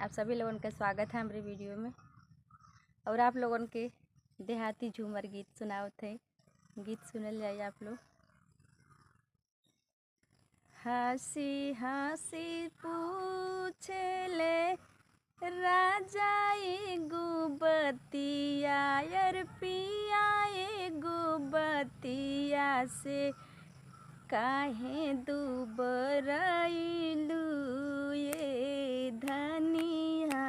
आप सभी लोगों का स्वागत है हमारे वीडियो में। और आप लोगों के देहाती झूमर गीत सुनाओ थे, गीत सुनल जाए आप लोग। हंसी हंसी पूछे ले राजा एगो बतिया, यार पिया एगो बतिया से काहे दुबरइलू ये धनिया,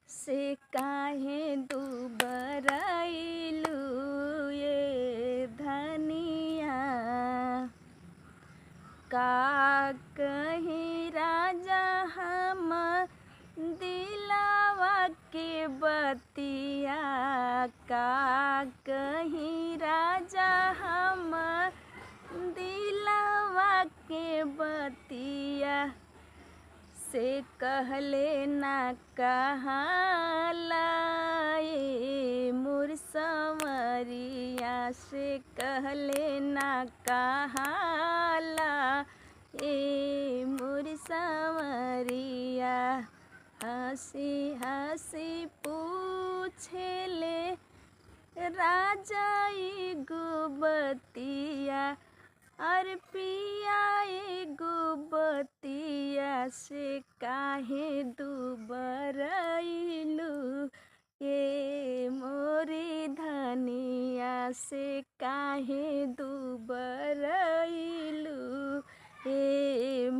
से काहे दुबरइलू ये धनिया। का कहीं राजा हम दिलावा के बतिया, का कहीं राजा हम दिलावा के बतिया से कहले ना कहाला ये मोर संवरिया, से कहले ना कहाला ए मोर संवरिया। हंसी हंसी पूछेले राजा एगो बतिया, अरे पिया एगो बतिया से काहे दुबरइलू ये मोरी धनिया, से काहे दुबरइलू ये